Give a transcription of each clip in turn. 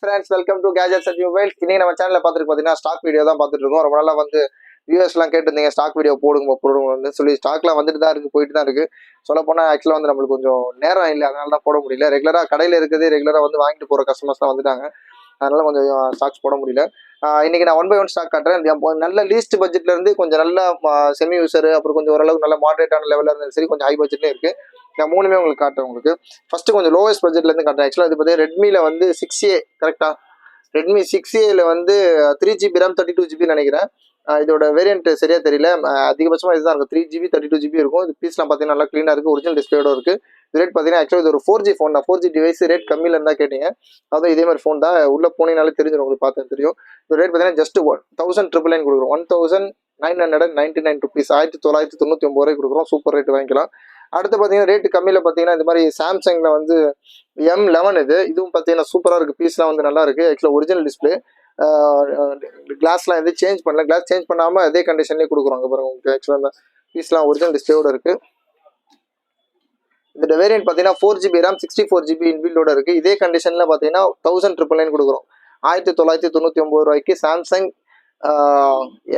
friends, welcome to Gadgets and Mobile. இன்னைக்கு நம்ம சேனல்ல பார்த்துட்டு பார்த்தீங்கன்னா ஸ்டாக் வீடியோ தான் பார்த்துட்டு இருக்கோம். ரொம்ப நாளா வந்து வியூவர்ஸ்லாம் கேட்டிருந்தீங்க ஸ்டாக் வீடியோ போடுங்க சொல்லி ஸ்டாக்லாம் வந்துட்டு தான் இருக்கு, போயிட்டு தான் இருக்கு. சொல்லப்போனால் ஆக்சுவலாக வந்து நம்மளுக்கு கொஞ்சம் நேரம் இல்லை, அதனால தான் போட முடியல. ரெகுலராக கடையில் இருக்குது, ரெகுலராக வந்து வாங்கிட்டு போகிற கஸ்டமர்ஸ்லாம் வந்துட்டாங்க, அதனால கொஞ்சம் ஸ்டாக்ஸ் போட முடியல. இன்னைக்கு நான் 1 by 1 ஸ்டாக் காட்டுறேன். நல்ல லீஸ்ட் பட்ஜெட்ல இருந்து கொஞ்சம் நல்ல செமி யூசர், அப்புறம் கொஞ்சம் ஓரளவுக்கு நல்ல மாடரேட்டான லெவலில் இருந்தாலும் சரி, கொஞ்சம் ஹை பட்ஜெட்லேயும் இருக்கு. நான் மூணுமே உங்களுக்கு காட்டுறேன். உங்களுக்கு ஃபர்ஸ்ட் கொஞ்சம் லோவஸ்ட் பட்ஜெட்ல இருந்து காட்டுறேன். ஆக்சுவலாக இது பார்த்தீங்கன்னா ரெட்மியில் வந்து 6A கரெக்டா, ரெட்மி 6Aல வந்து 3GB RAM 32GB நினைக்கிறேன். இதோட வேரியன்ட் சரியா தெரியல, அதிகபட்சமாக இதுதான் இருக்கும். 3GB 32GB இருக்கும். இது பீஸ்லாம் பார்த்தீங்கன்னா நல்லா க்ளீனாக இருக்குது, ஒரிஜினல் டிஸ்பிளேயோட இருக்குது. இது ரேட் பார்த்தீங்கன்னா ஆக்சுவலாக இது ஒரு 4G ஃபோன் தான், 4G டிவைஸ். ரேட் கம்மியில் இருந்தால் கேட்டீங்க, அதுவும் இதே மாதிரி ஃபோன் தான். உள்ள போனீங்கனாலே தெரிஞ்சிடும், உங்களுக்கு பார்த்தா தெரியும். இது ரேட் பார்த்தீங்கன்னா ஜஸ்ட் 1999 கொடுக்குறோம். 1999 rupees, 1999 ரூபாய் கொடுக்குறோம். சூப்பர் ரேட் வாங்கிக்கலாம். அடுத்து பார்த்தீங்கன்னா ரேட்டு கம்மியில் பார்த்தீங்கன்னா இந்த மாதிரி சாம்சங்கில் வந்து M11 இதுவும் பார்த்தீங்கன்னா சூப்பராக இருக்குது. பீஸ்லாம் வந்து நல்லா இருக்குது. ஆக்சுவலாக ஒரிஜினல் டிஸ்பிளே, கிளாஸ்லாம் எதுவும் சேஞ்ச் பண்ணல, கிளாஸ் சேஞ்ச் பண்ணாமல் அதே கண்டிஷன்லேயே கொடுக்குறாங்க பாருங்க. உங்களுக்கு ஆக்சுவலாக அந்த பீஸ்லாம் ஒரிஜினல் டிஸ்பிளேயோட இருக்குது. இந்த வேரியன்ட் பார்த்தீங்கன்னா 4GB RAM 64GB இன்பில்டோட இருக்குது. இதே கண்டிஷனில் பார்த்தீங்கன்னா 1999 கொடுக்குறோம். 1999 ரூபாய்க்கு Samsung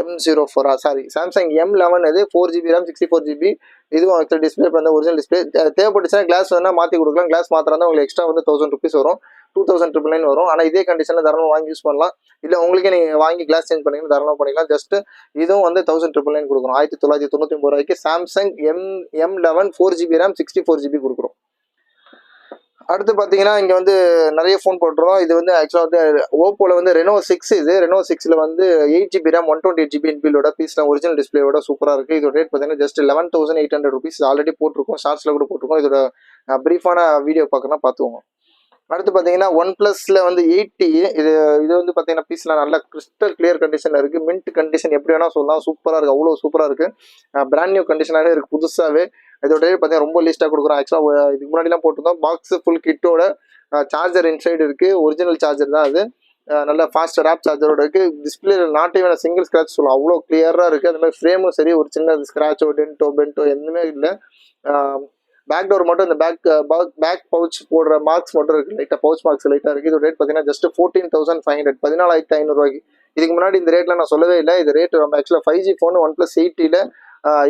M04 Samsung M11 4GB RAM 64GB. இதுவும் ஆக்சுவல் டிஸ்பிளே வந்து ஒரிஜினல் டிஸ்பிளே. தேவைப்பட்டுச்சுன்னா கிளாஸ் வேணால் மாற்றி கொடுக்கலாம். கிளாஸ் மாத்திரம் உங்களுக்கு எக்ஸ்ட்ரா வந்து 1000 rupees வரும், 2999 வரும். ஆனால் இதே கண்டிஷனில் தாராளமாக வாங்கி யூஸ் பண்ணலாம். இல்லை உங்களுக்கே நீங்கள் வாங்கி கிளாஸ் சேஞ்ச் பண்ணிங்கன்னா தாராளமாக பண்ணிக்கலாம். ஜஸ்ட் இதுவும் வந்து 1999 கொடுக்குறோம். 1999 ரூபாய்க்கு Samsung M11 4GB RAM 64GB கொடுக்குறோம். அடுத்து பார்த்தீங்கன்னா இங்கே வந்து நிறைய ஃபோன் போட்டுருவோம். இது வந்து ஆக்சுவலாக வந்து ஓப்போவில் வந்து ரெனோ 6. ரெனோ 6ல் வந்து 8GB RAM 128GB இன்பில்டோட பீஸ்லாம் ஒரிஜினல் டிஸ்பிளேயோட சூப்பராக இருக்குது. இதோட ரேட் பார்த்தீங்கன்னா ஜஸ்ட் 11,800 rupees. ஆல்ரெடி போட்டிருக்கோம், ஷார்ட்ஸில் கூட போட்டிருக்கோம். இதோட ப்ரீஃபான வீடியோ பார்க்கணும்னா பார்த்துக்கோங்க. அடுத்து பார்த்தீங்கன்னா OnePlusல வந்து 80 இது வந்து பார்த்தீங்கன்னா பீஸ்லாம் நல்லா கிறிஸ்டல் கிளியர் கண்டிஷனில் இருக்குது. மின்ட் கண்டிஷன் எப்படி வேணால் சொல்லலாம், சூப்பராக இருக்குது, அவ்வளோ சூப்பராக இருக்குது. பிராண்ட் நியூ கண்டிஷனாகவே இருக்குது, புதுசாகவே. இதோட ரேட் பார்த்தீங்கன்னா ரொம்ப லீஸ்ட்டாக கொடுக்குறோம். ஆக்சுவலாக இதுக்கு முன்னாடிலாம் போட்டிருந்தோம். பாக்ஸ் ஃபுல் கிட்டோட சார்ஜர் இன்சைடு இருக்குது, ஒரிஜினல் சார்ஜர் தான் அது. நல்ல ஃபாஸ்ட் ரேப் சார்ஜரோட இருக்குது. டிஸ்பிளே நாட்டே வேணால் சிங்கிள் ஸ்க்ராட்ச் சொல்லலாம், அவ்வளோ கிளியராக இருக்குது. அது மாதிரி ஃப்ரேமும் சரி, ஒரு சின்ன ஸ்க்ராச்சோ பென்டோ எதுவுமே இல்லை. பேக் டோர் மட்டும் இந்த பேக் பவுச் போடுற மார்க்ஸ் மட்டும் இருக்குது, லைட்டாக பவுச் மார்க்ஸ் லைட்டாக இருக்குது. இதோட ரேட் பார்த்தீங்கன்னா ஜஸ்ட் 14,500, 14,500 ரூபாய்க்கு. இதுக்கு முன்னாடி இந்த ரேட்டில் நான் சொல்லவே இல்லை. இது ரேட் நம்ம ஆக்சுவலாக 5G ஃபோன் OnePlus 80ல்.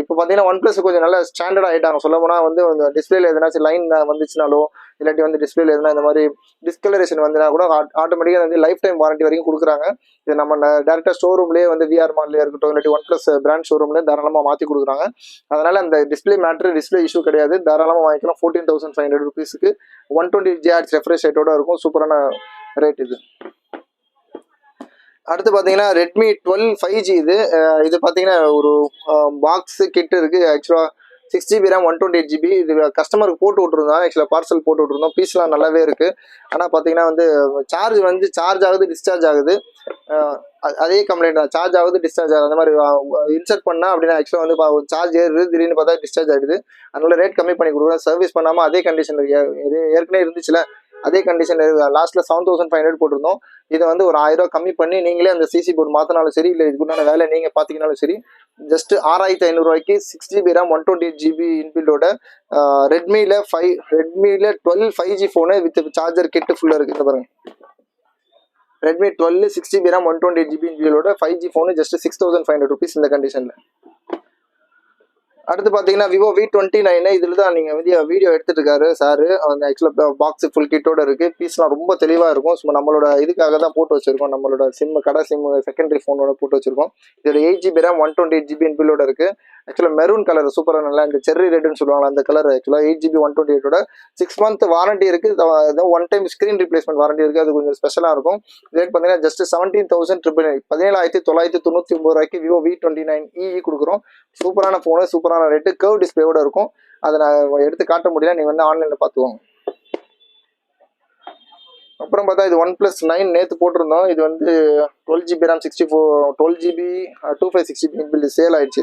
இப்போ பார்த்தீங்கன்னா OnePlus கொஞ்சம் நல்லா ஸ்டாண்டர்ட் ஆகிட்டாங்க. சொல்ல போனால் வந்து டிஸ்பிளேல எதனாச்சும் லைன் வந்துச்சுனாலோ, இல்லாட்டி வந்து டிஸ்பிளேல எதுனா இந்த மாதிரி டிஸ்கலரேஷன் வந்துனா கூட ஆட்டோமேட்டிக்காக வந்து லைஃப் டைம் வாரண்டி வரைக்கும் கொடுக்குறாங்க. இது நம்ம டேரெக்டாக ஷோரூம்லேயே வந்து VR மால்லேயே இருக்கட்டும், இல்லாட்டி OnePlus பிராண்ட் ஷோரூம்லேயே தாராளமாக மாற்றி கொடுக்குறாங்க. அதனால் அந்த டிஸ்பிளே டிஸ்பிளே இஷ்யூ கிடையாது, தாராளமாக வாங்கிக்கலாம். 14,500 rupeesக்கு 120Hz ரெஃப்ரெஷ் ரேட்டோட இருக்கும். சூப்பரான ரேட் இது. அடுத்து பார்த்தீங்கன்னா ரெட்மி 12 5G இது பார்த்தீங்கன்னா ஒரு பாக்ஸ் கிட் இருக்குது. ஆக்சுவலாக 6GB RAM 128GB. இது கஸ்டமருக்கு போட்டு விட்ருந்தோம், ஆக்சுவலாக பார்சல் போட்டு விட்ருந்தோம். பீஸ்லாம் நல்லாவே இருக்குது. ஆனால் பார்த்தீங்கன்னா வந்து சார்ஜ் ஆகுது, டிஸ்சார்ஜ் ஆகுது. அதே கம்ப்ளைண்ட் தான், சார்ஜ் ஆகுது, டிஸ்சார்ஜ் ஆகுது. அந்த மாதிரி இன்சர்ட் பண்ணால் அப்படின்னா ஆக்சுவலாக வந்து சார்ஜ் ஏறுது, திடீர்னு பார்த்தா டிஸ்சார்ஜ் ஆகிடுது. அதனால ரேட் கம்மி பண்ணி கொடுக்குறேன். சர்வீஸ் பண்ணாமல் அதே கண்டிஷன் ஏற்கனவே இருந்துச்சுல, அதே கண்டிஷன் லாஸ்ட்டில் 7,500 போட்டிருந்தோம். இதை வந்து ஒரு 1000 ரூபா கம்மி பண்ணி நீங்களே அந்த சிசி போர்டு மாற்றினாலும் சரி, இல்லை இதுக்குண்டான வேலை நீங்கள் பார்த்தீங்கனாலும் சரி, ஜஸ்ட் 6,500 ரூபாய்க்கு 6GB RAM 128GB இன்பில்டோட ரெட்மியில் 12 5G phone with charger kit ஃபுல்லாக இருக்குது. இந்த பாருங்க, ரெட்மி 12 6GB RAM 128GB இன்பில்டோட 5G ஃபோனு ஜஸ்ட் 6,500 rupees இந்த கண்டிஷனில். அடுத்து பார்த்தீங்கன்னா விவோ V29 இதில் தான் நீங்கள் வந்து வீடியோ எடுத்துகிட்டு இருக்காரு சார். அந்த ஆக்சுவலாக பாக்ஸ் ஃபுல் கிட்டோட இருக்குது. பீஸ்லாம் ரொம்ப தெளிவாக இருக்கும். சும்மா நம்மளோட இதுக்காக தான் போட்டு வச்சுருக்கோம், நம்மளோட கடை சிம் செகண்டரி ஃபோனோட போட்டு வச்சுருக்கோம். இதோட 8GB RAM 128GB இன்பில்டோட இருக்குது. ஆக்சுவலாக மெரூன் கலர் சூப்பராக நல்லா, இந்த செர்ரி ரெட்னு சொல்லுவாங்க அந்த கலர். ஆக்சுவலாக 8GB 128ஓட 6 month வாரண்டி இருக்குது. 1 time ஸ்க்ரீன் ரீப்ளேஸ்மெண்ட் வாரண்டி இருக்குது. அது கொஞ்சம் ஸ்பெஷலாக இருக்கும். ரேட் பார்த்தீங்கன்னா ஜஸ்ட் 17,999, 17,999 ரூபாய்க்கு விவோ V29 கொடுக்குறோம். சூப்பரான ஃபோனு, சூப்பரான ரேட்டு, கர்வ் டிஸ்பிளேயோட இருக்கும். அதை நான் எடுத்து காட்ட முடியல, நீங்கள் வந்து ஆன்லைனில் பார்த்துக்கோங்க. அப்புறம் பார்த்தா இது OnePlus 9 நேற்று போட்டிருந்தோம். இது வந்து 12GB RAM 12GB 2560 inbuilt sale ஆயிடுச்சு.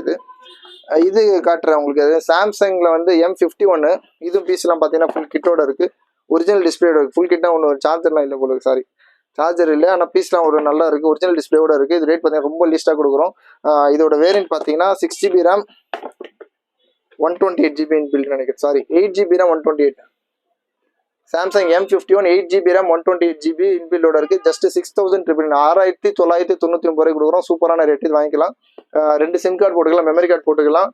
இது காட்டுறேன் உங்களுக்கு. அது சாம்சங்கில் வந்து M51. இதுவும் பீஸ்லாம் பார்த்தீங்கன்னா ஃபுல் கிட்டோட இருக்குது, ஒரிஜினல் டிஸ்பிளேயோட இருக்குது. ஃபுல் கிட்டாக ஒன்று சார்ஜர்லாம் இல்லை போல, சாரி சார்ஜர் இல்லை, ஆனால் பீஸ்லாம் ஒரு நல்லா இருக்குது, ஒரிஜினல் டிஸ்பிளேயோட இருக்குது. இது ரேட் பார்த்தீங்கன்னா ரொம்ப லீஸ்ட்டாக கொடுக்குறோம். இதோட வேரியன்ட் பார்த்தீங்கன்னா 6GB RAM 128GB இன்பில்ட் நினைக்கிறேன், sorry 8GB RAM 128 Samsung M51 8GB RAM 128GB இன்பில்டோட இருக்கு. ஜஸ்ட் 6999 ரூபாய் கொடுக்குறோம். சூப்பரான ரேட், இது வாங்கிக்கலாம். 2 சிம் கார்டு போட்டுக்கலாம், மெமரி கார்டு போட்டுக்கலாம்.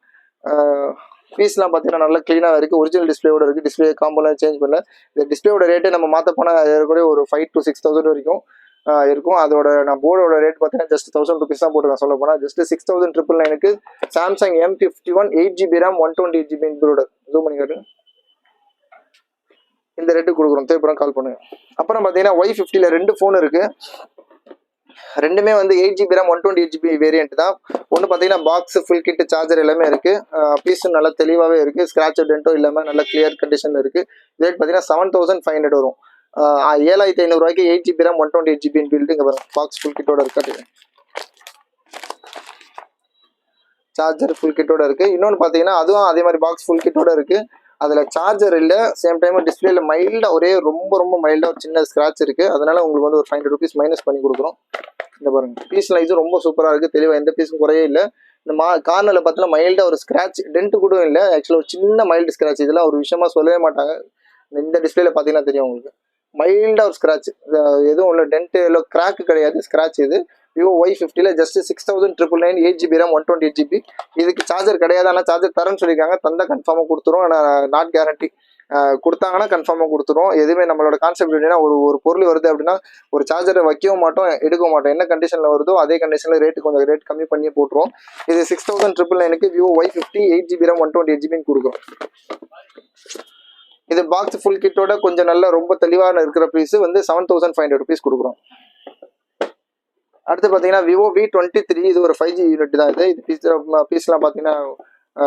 பீஸ்லாம் பார்த்தீங்கன்னா நல்லா க்ளீனாக இருக்குது. ஒரிஜினல் டிஸ்பிளேயோட இருக்குது. டிஸ்பிளே காம்போலாம் சேஞ்ச் பண்ணல. இந்த டிஸ்பிளேயோட ரேட்டே நம்ம மாற்ற போனால் ஏற்கனவே ஒரு 5,000 to 6,000 வரைக்கும் இருக்கும். அதோட நான் போர்டோட ரேட் பார்த்தீங்கன்னா ஜஸ்ட் 1000 rupees தான் போட்டுருக்கேன். சொல்ல போனால் ஜஸ்ட் 6,999க்கு Samsung M51 8GB RAM 128GB இன்பில்டோட. ஜூம் பண்ணி காட்டு. இந்த ரேட்டு கொடுக்குறோம். தேவைப்படம் கால் பண்ணுங்க. அப்புறம் பார்த்தீங்கன்னா Y50ல 2 ஃபோன் இருக்கு. ரெண்டுமே வந்து 8GB RAM 128GB வேரியன்ட் தான். ஒன்று பார்த்தீங்கன்னா பாக்ஸ் ஃபுல் கிட் சார்ஜர் எல்லாமே இருக்கு. பீஸும் நல்லா தெளிவாகவே இருக்கு. ஸ்கிராட்ச் டென்ட்டோ இல்லாமல் நல்ல கிளியர் கண்டிஷனில் இருக்கு. ரேட் பார்த்தீங்கன்னா 7,500 வரும். 7,500 ரூபாய்க்கு 8GB RAM 128GB பில்டு. இங்கே வரும் பாக்ஸ் ஃபுல் கிட்டோட இருக்காது. சார்ஜர் ஃபுல் கிட்டோட இருக்கு. இன்னொன்று பார்த்தீங்கன்னா அதுவும் அதே மாதிரி பாக்ஸ் ஃபுல் கிட்டோட இருக்கு. அதில் சார்ஜர் இல்லை, சேம் டைம் டிஸ்பிளேல மைல்டாக ஒரே ரொம்ப மைல்டாக ஒரு சின்ன ஸ்க்ராட்ச் இருக்குது. அதனால உங்களுக்கு வந்து ஒரு 500 rupees மைனஸ் பண்ணி கொடுக்குறோம். இந்த பாருங்க, பீஸ் லைஸும் ரொம்ப சூப்பராக இருக்குது. தெளிவாக எந்த பீஸும் குறையே இல்லை. இந்த கார்னரில் பார்த்தீங்கன்னா மைல்டாக ஒரு ஸ்க்ராட்ச் டென்ட் கூட இல்லை. ஆக்சுவலாக ஒரு சின்ன மைல்டு ஸ்க்ராட்ச். இதெல்லாம் ஒரு விஷயமா சொல்லவே மாட்டாங்க. இந்த டிஸ்பிளேல பார்த்தீங்கன்னா தெரியும் உங்களுக்கு. மைல்டாக ஒரு ஸ்க்ராட்ச், எதுவும் இல்லை, டென்ட்டு இல்லை, கிராக்கு கிடையாது, ஸ்க்ராட்ச். இது Vivo Y50ல just 6,999 8GB RAM 128GB. இதுக்கு சார்ஜர் கிடையாது, ஆனால் சார்ஜர் தரேன்னு சொல்லியிருக்காங்க. தந்தா கன்ஃபார்மாக கொடுத்துரும். ஆனால் நாட் கேரண்டி. கொடுத்தாங்கன்னா கன்ஃபார்மாக கொடுத்துரும். எதுவுமே நம்மளோட கான்செப்ட் எப்படின்னா, ஒரு பொருள் வருது அப்படின்னா ஒரு சார்ஜரை வைக்கவும் மாட்டோம், எடுக்க மாட்டோம். என்ன கண்டிஷனில் வருதோ அதே கண்டிஷனில் கொஞ்சம் ரேட் கம்மி பண்ணி போட்டுருவோம். இது 6,999க்கு Vivo Y50 8GB RAM 128GB கொடுக்குறோம். இது பாக்ஸ் ஃபுல் கிட்டோட கொஞ்சம் நல்ல ரொம்ப தெளிவான இருக்கிற பீஸ் வந்து 7,500 rupees கொடுக்குறோம். அடுத்து பார்த்தீங்கன்னா விவோ V23. இது ஒரு 5G யூனிட் தான். இது பீஸ்லாம் பார்த்தீங்கன்னா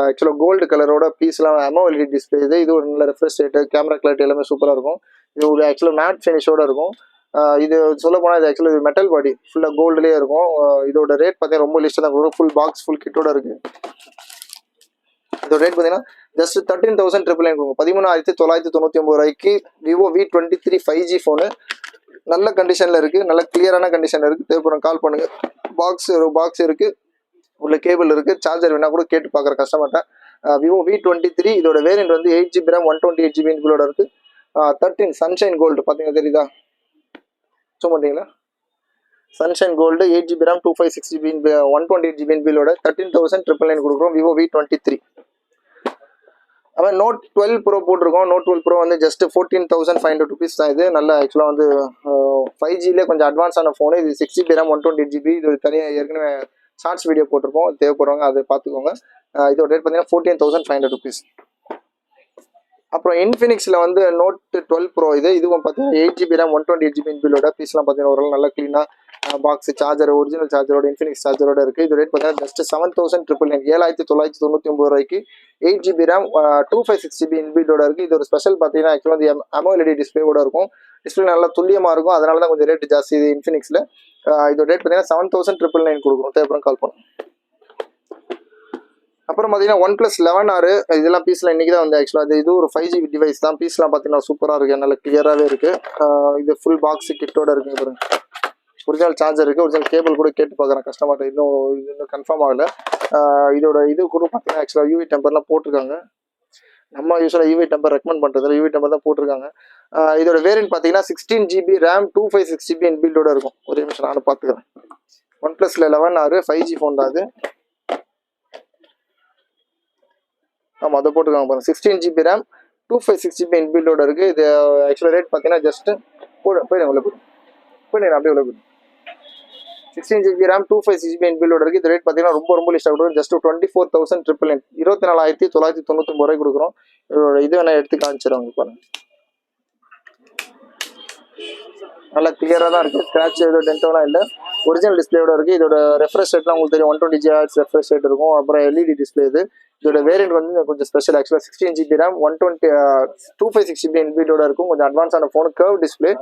ஆக்சுவலாக கோல்டு கலரோட பீஸ்லாம் AMOLED டிஸ்பிளே. இது ஒரு நல்ல ரெஃப்ரெஷ் ரேட்டு, கேமரா கிளாரிட்டி எல்லாமே சூப்பராக இருக்கும். இது ஒரு ஆக்சுவலாக மேட் ஃபினிஷோட இருக்கும். இது சொல்ல போனால் இது ஆக்சுவலாக மெட்டல் பாடி ஃபுல்லாக கோல்டுலேயே இருக்கும். இதோட ரேட் பார்த்தீங்கன்னா ரொம்ப லிஸ்ட்டாக தான் கொடுக்கும். ஃபுல் பாக்ஸ் ஃபுல் கிட்டோட இருக்குது. இதோட ரேட் பார்த்தீங்கன்னா ஜஸ்ட் 13,999 கொடுக்கும். 13,999 ரூபாய்க்கு விவோ V23 5G ஃபோனு நல்ல கண்டிஷனில் இருக்குது. நல்ல கிளியரான கண்டிஷனில் இருக்குது. தேவைப்படும் கால் பண்ணுங்கள். பாக்ஸ் இருக்குது, உள்ள கேபிள் இருக்குது. சார்ஜர் வேணால் கூட கேட்டு பார்க்குற கஸ்டமர்கிட்ட. விவோ V23 இதோட வேரியன்ட் வந்து 8GB RAM 128GB இன்பில்டோட இருக்குது. 13 சன்ஷைன் கோல்டு பார்த்தீங்கன்னா தெரியுதா, சொல்ல மாட்டீங்களா? Sunshine gold 8GB RAM 256GB 128GB இன்பில்டோட 13,999 கொடுக்குறோம். Vivo V23. அவன் நோட் 12 ப்ரோ போட்டிருக்கோம். நோட் 12 ப்ரோ வந்து ஜஸ்ட் 14,500 rupees தான். இது நல்ல ஆக்சுவலாக வந்து 5Gலே கொஞ்சம் அட்வான்ஸான ஃபோனு. இது 6GB RAM 128GB. இது தனியாக ஏற்கனவே ஷார்ட்ஸ் வீடியோ போட்டிருக்கோம், தேவைப்படுறவங்க அதை பார்த்துக்கோங்க. இதோட ரேட் பார்த்தீங்கன்னா 14,500 rupees. அப்புறம் இன்ஃபினிக்ஸில் வந்து நோட் 12 ப்ரோ. இதுவும் பார்த்தீங்கன்னா 8GB RAM 128GB இன்பில்டோட. பீஸ்லாம் பார்த்தீங்கன்னா ஓரளவு நல்லா க்ளீனாக பாக்ஸ் சார்ஜர் ஒரிஜினல் சார்ஜரோட இன்ஃபினிக்ஸ் சார்ஜரோட இருக்குது. இது ரேட் பார்த்தீங்கன்னா ஜஸ்ட் 7,999 7,999 ரூபாய்க்கு 8GB RAM 256GB இன்பில்டோட இருக்குது. இது ஒரு ஸ்பெஷல் பார்த்தீங்கன்னா ஆக்சுவலாக வந்து AMOLED டிஸ்பிளேவோட இருக்கும். டிஸ்பிளே நல்லா துல்லியமாக இருக்கும். அதனால தான் கொஞ்சம் ரேட் ஜாஸ்தி இது இன்ஃபினிக்ஸில். இதோட ரேட் பார்த்தீங்கன்னா 7,999 கொடுக்குறோம். தேவைப்படும் கால் பண்ணும். அப்புறம் பார்த்தீங்கன்னா OnePlus 11R. இதெல்லாம் பீஸ்லாம் இன்றைக்கி தான் வந்து ஆக்சுவலாக இது ஒரு 5G டிவைஸ் தான். பீஸ்லாம் பார்த்தீங்கன்னா சூப்பராக இருக்குது, நல்ல கிளியராகவே இருக்குது. இது ஃபுல் பாக்ஸ் கிட்டோட இருக்குங்க பாருங்க. ஒரிஜினல் சார்ஜர் இருக்குது, ஒரிஜினல் கேபிள் கூட கேட்டு பார்க்குறேன் கஸ்டமர்கிட்ட. இன்னும் கன்ஃபார்ம் ஆகலை. இதோட இது கூட பார்த்தீங்கன்னா ஆக்சுவலாக UV டெம்பர்லாம் போட்டிருக்காங்க. நம்ம யூஸ்வலாக UV டெம்பர் ரெக்கமெண்ட் பண்ணுறதுல UV டெம்பர் தான் போட்டிருக்காங்க. இதோட வேரியன்ட் பார்த்தீங்கன்னா 16GB RAM 256GB இன்பில்டோட இருக்கும். ஒரே நிமிஷம் நானும் பார்த்துக்கிறேன். OnePlusல 11R 5G ஃபோன் தான் அது. ஆமாம், அதை போட்டுருக்காங்க பாருங்க. 16GB RAM 256GB இன்பில்டோட இருக்குது. இது ஆக்சுவலாக ரேட் பார்த்தீங்கன்னா ஜஸ்ட்டு போயிடுங்க உள்ள போயிடுங்க அப்படியே உள்ள போயிடும். 16GB RAM 256GB இன்பில்டோட இருக்குது. இது ரேட் பார்த்தீங்கன்னா ரொம்ப லிஸ்ட்டாக கொடுக்கும். ஜஸ்ட் 24,999 24,999 ரூபாய் கொடுக்குறோம். இது வேணால் எடுத்து காமிச்சிடுவாங்க பாருங்க. நல்லா கிளியராக தான் இருக்குது. ஸ்க்ராட்ச் எதுவும் டென்ட்டோலாம் இல்லை. ஒரிஜினல் டிஸ்பிளேயோட இருக்குது. இதோட ரெஃப்ரெஷ் ரேட்லாம் உங்களுக்கு தெரியும், 120Hz ரெஃப்ரெஷ் ரேட் இருக்கும். அப்புறம் LED டிஸ்பிளே. இதோட வேரியன்ட் வந்து கொஞ்சம் ஸ்பெஷல். ஆக்சுவலாக 16GB RAM 256GB இன்பில்டோட இருக்கும். கொஞ்சம் அட்வான்ஸான ஃபோனு, கர்வ் டிஸ்பிளே.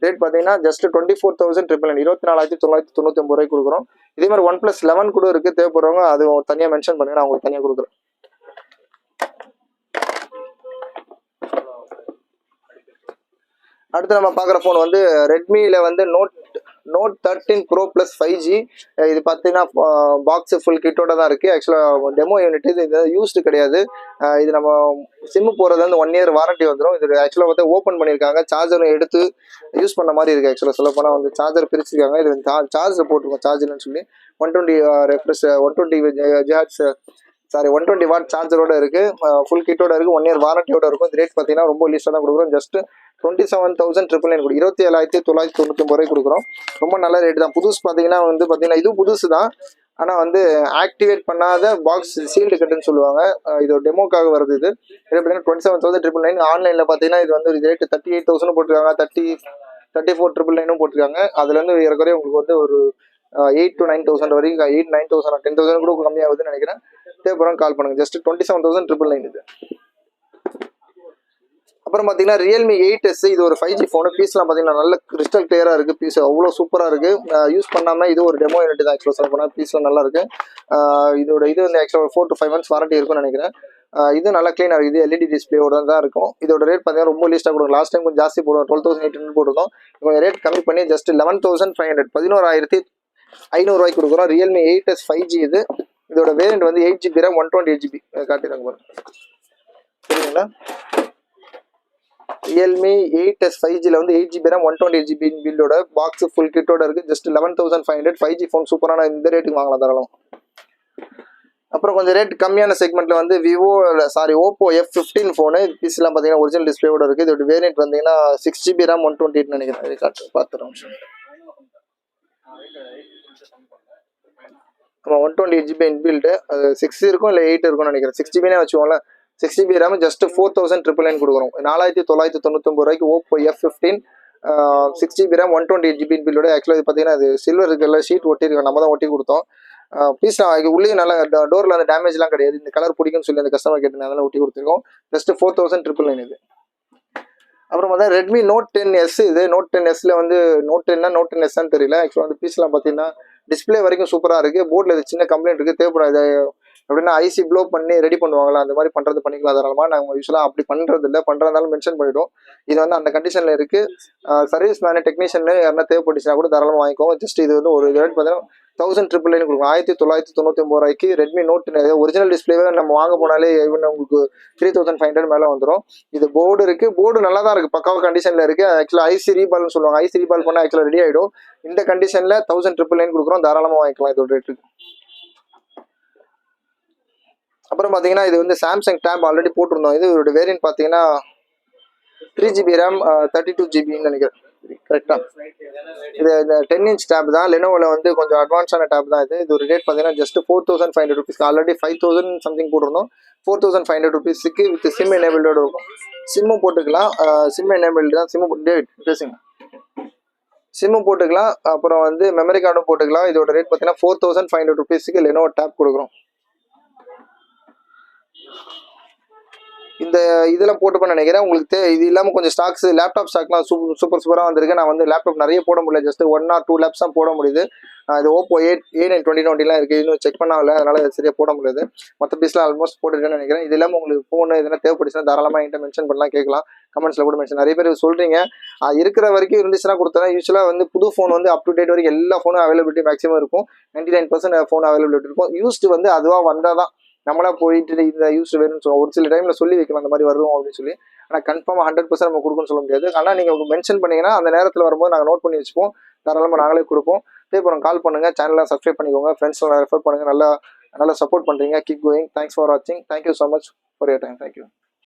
ரேட் பார்த்தீங்கன்னா ஜஸ்ட் 24,999 24,999 ரூபாய் கொடுக்குறோம். இதே மாதிரி OnePlus 11 கூட இருக்குது. தேவைப்படுறவங்க அது தனியாக மென்ஷன் பண்ணுங்க, நான் உங்களுக்கு தனியாக கொடுக்குறேன். அடுத்து நம்ம பார்க்குற ஃபோன் வந்து ரெட்மியில் வந்து note note 13 bro plus 5G. இது பார்த்தீங்கன்னா பாக்ஸ் ஃபுல் கிட்டோட தான் இருக்குது. ஆக்சுவலாக டெமோ யூனிட் இது யூஸ்டு கிடையாது. இது நம்ம சிம்மு போகிறது வந்து 1 இயர் வாரண்டி வந்துடும். இது ஆக்சுவலாக வந்து ஓப்பன் பண்ணியிருக்காங்க, சார்ஜரும் எடுத்து யூஸ் பண்ண மாதிரி இருக்குது. ஆக்சுவலாக சொல்ல போனால் வந்து சார்ஜர் பிரிச்சிருக்காங்க. இது சார்ஜர் போட்டிருக்கோம் சார்ஜர்னு சொல்லி 120 ரெஃப்ரெஷ் 120 ஜிஹெச் சாரி 120 வாட் சார்ஜரோட இருக்குது, ஃபுல் கிட்டோட இருக்குது, 1 இயர் வாரண்டியோட இருக்கும். இது ரேட் பார்த்தீங்கன்னா ரொம்ப லீஸ்டாக தான் கொடுக்குறோம். ஜஸ்ட் 27,999 கொடுக்கும், 27,999 கொடுக்குறோம். ரொம்ப நல்ல ரேட் தான். புதுசு பார்த்தீங்கன்னா இதுவும் புதுசு தான், ஆனால் வந்து ஆக்டிவேட் பண்ணாத பாக்ஸ் சீல்டு கட்டுன்னு சொல்லுவாங்க. இது ஒரு டெமோக்காக வருது. இது பார்த்தீங்கன்னா 27,999. ஆன்லைனில் பார்த்தீங்கன்னா இது வந்து ரேட்டு 38,000 போட்டிருக்காங்க, 34,999 போட்டிருக்காங்க. அதுலேருந்து ஏறக்குறைய உங்களுக்கு வந்து ஒரு 8,000 to 9,000 வரைக்கும் 8,000 9,000 10,000 கூட கம்மியாகுதுன்னு நினைக்கிறேன். தேவைப்பறம் கால் பண்ணுங்க. ஜஸ்ட் 27,999 இது. அப்புறம் பார்த்தீங்கன்னா ரியல்மி 8S, இது ஒரு 5G ஃபோனு. பீஸ்லாம் பார்த்தீங்கன்னா நல்ல கிறிஸ்டல் கிளியராக இருக்குது. பீஸ் அவ்வளோ சூப்பராக இருக்குது. யூஸ் பண்ணாமல் இது ஒரு டெமோ யூனிட் தான். ஆக்சுவலாக சொல்ல போனால் பீஸ்லாம் நல்லா இருக்குது. இதோட இது வந்து ஆக்சுவலாக 4 to 5 months வாரண்டி இருக்கும்னு நினைக்கிறேன். இது நல்லா க்ளீனாக இருக்குது. இது LED டிஸ்பிளேயோட தான் இருக்கும். இதோட ரேட் பார்த்தீங்கன்னா ரொம்ப லீஸ்ட்டாக கொடுக்கும். லாஸ்ட் டைம் கொஞ்சம் ஜாஸ்தி போடுவோம், 12,800 போட்டுருந்தோம். கொஞ்சம் ரேட் கம்மி பண்ணி ஜஸ்ட் 11,500 11,500 கொடுக்குறோம். ரியல்மி 8S 5G இது. இதோட வேரியன்ட் வந்து 8GB RAM 128GB காட்டிடுறாங்க பாருங்க, சரிங்களா? ரியல்மி 8S 5Gல வந்து 8GB RAM 128GB பில்டோட பாக்ஸ் ஃபுல் கிட்டோட இருக்குது. ஜஸ்ட் 11,500. 5G ஃபோன் சூப்பரான இந்த ரேட்டுக்கு வாங்கலாம் தாராளம். அப்புறம் கொஞ்சம் ரேட் கம்மியான செக்மெண்ட்டில் வந்து ஓப்போ F15 ஃபோனு. பீஸ்லாம் பார்த்தீங்கன்னா ஒரிஜினல் டிஸ்பிளேயோட இருக்குது. இதோட வேரியன்ட் பார்த்தீங்கன்னா 6GB RAM 128 நினைக்கிறேன். இது காட்டு பார்த்துறோம். ஆமாம் 128GB இன்பில்டு. அது 6 இருக்கும் இல்லை 8 இருக்கும்னு நினைக்கிறேன். 6GB வச்சுக்கோங்களேன். 6GB RAM ஜஸ்ட் 4,999 கொடுக்குறோம். 4,999 Oppo F15 6GB RAM 128GB இன்பில்டோட. ஆக்சுவலாக இது பார்த்தீங்கன்னா அது சில்வர் இருக்குல்ல, ஷீட் ஒட்டிருக்கோம், நம்ம தான் ஒட்டி கொடுத்தோம். பீஸ் உள்ளே நல்லா டோரில் அந்த டேமேஜ்லாம் கிடையாது. இந்த கலர் பிடிக்கும்னு சொல்லி அந்த கஸ்டமர் கேட்டு அதெல்லாம் ஒட்டி கொடுத்துருக்கோம். ஜஸ்ட் 4,999 இது. அப்புறம் பார்த்தா ரெட்மி நோட் 10S. இது நோட் 10Sல வந்து நோட் 10S தெரியல. ஆக்சுவலாக வந்து பீஸ்லாம் பார்த்தீங்கன்னா டிஸ்பிளே வரைக்கும் சூப்பராக இருக்குது. போர்டில் இது சின்ன கம்ப்ளைண்ட் இருக்குது, தேவைப்படாது. அப்படின்னா ஐசி ப்ளோ பண்ணி ரெடி பண்ணுவாங்களா, அந்த மாதிரி பண்ணுறது பண்ணிக்கலாம் தாராளமாக. நாங்கள் யூஸ்வலாக அப்படி பண்ணுறது இல்லை, பண்ணுறதுனாலும் மென்ஷன் பண்ணிவிடும். இது வந்து அந்த கண்டிஷனில் இருக்குது. சர்வீஸ் மேனு டெக்னீஷியன் யாருன்னா தேவைப்பட்டுச்சுன்னா கூட தாராளமாக வாங்கிக்கோங்க. ஜஸ்ட் இது வந்து ஒரு ரேட் பார்த்தீங்கன்னா 1,999 கொடுக்கும். 1,999 ரெட்மி நோட் ஒரிஜினல் டிஸ்பிளேவே நம்ம வாங்க போனாலே உங்களுக்கு 3,500 மேலே வந்துடும். இது போர்டு இருக்குது, போர்டு நல்லா தான் இருக்குது, பக்காவாக கண்டிஷனில் இருக்குது. ஆக்சுவலாக ஐசி ரீபால்னு சொல்லுவாங்க, ஐசி ரீபால் பண்ணால் ஆக்சுவலாக ரெடி ஆகிடும். இந்த கண்டிஷனில் 1,999 கொடுக்குறோம், தாராளமாக வாங்கிக்கலாம் இதோட ரேட்டுக்கு. அப்புறம் பார்த்தீங்கன்னா இது வந்து சாம்சங் டேப் ஆல்ரெடி போட்டிருந்தோம். இது இதோட வேரியன்ட் பார்த்தீங்கன்னா 3GB RAM 32GBன்னு நினைக்கிறேன், கரெக்டாக. இது 10 inch டேப் தான். லெனோவில் வந்து கொஞ்சம் அட்வான்ஸான டேப் தான் இது. இது ஒரு ரேட் பார்த்தீங்கன்னா ஜஸ்ட் 4,500 rupees. ஆல்ரெடி 5,000 சம்திங் போட்டிருந்தோம். 4,500 rupeesக்கு வித் சிம் எனேபிள்டோட இருக்கும். சிம்மும் போட்டுக்கலாம், சிம் எனேபிள்டு தான். பேசுங்க, சிம்மும் போட்டுக்கலாம், அப்புறம் வந்து மெமரி கார்டும் போட்டுக்கலாம். இதோட ரேட் பார்த்தீங்கன்னா 4,500 rupeesக்கு லெனோவோ டேப் கொடுக்குறோம். இந்த இதெல்லாம் போட்டுப்பேன்னு நினைக்கிறேன். உங்களுக்கு இது இல்லாமல் கொஞ்சம் ஸ்டாக்ஸ் லேப்டாப் ஸ்டாக்லாம் சூப்பராக வந்திருக்கு. நான் வந்து லேப்டாப் நிறைய போட முடியல, ஜஸ்ட் 1 or 2 லேப்ஸ் தான் போட முடியுது. இது ஓப்போ A9 2020 இருக்குது, இன்னும் செக் பண்ணாமல், அதனால சரியாக போட முடியாது. மற்ற பீஸ்லாம் ஆல்மோஸ்ட் போட்டுருக்கேன்னு நினைக்கிறேன். இது இல்லாமல் உங்களுக்கு ஃபோனு எதனா தேவைப்படுச்சுன்னா தாராளமாக என்கிட்ட மென்ஷன் பண்ணலாம், கேட்கலாம். கமெண்ட்ஸில் கூட மென்ஷன். நிறைய பேர் சொல்கிறீங்க, இருக்கிற வரைக்கும் இருந்துச்சுன்னா கொடுத்தேன். யூஸ்வலாக வந்து புது ஃபோன் வந்து அப் டு டேட் வரைக்கும் எல்லா ஃபோனும் அவைலபிலிட்டி மேக்ஸிமம் இருக்கும். 99% ஃபோன் அவைலபிலிட்டி இருக்கும். யூஸ்டு வந்து அதுவாக வந்தால் தான் நம்மளா போயிட்டு இந்த யூஸ் வேணும்னு சொல்லுவோம். ஒரு சில டைமில் சொல்லி வைக்கலாம் அந்த மாதிரி வருவோம் அப்படின்னு சொல்லி. ஆனால் கன்ஃபார்மாக 100% நம்ம கொடுக்குன்னு சொல்ல முடியாது. ஆனால் நீங்கள் மென்ஷன் பண்ணிங்கன்னா அந்த நேரத்தில் வரும்போது நாங்கள் நோட் பண்ணி வச்சுப்போம், தாராளமாக நாங்களே கொடுப்போம். தேவைப்படும் கால் பண்ணுங்கள், சேனலை சப்ஸ்கிரைப் பண்ணிக்கோங்க, ஃப்ரெண்ட்ஸ்லாம் ரெஃபர் பண்ணுங்கள். நல்லா சப்போர்ட் பண்ணுறீங்க. Keep going. தேங்க்ஸ் ஃபார் வாட்சிங். Thank you so much for your time. Thank you.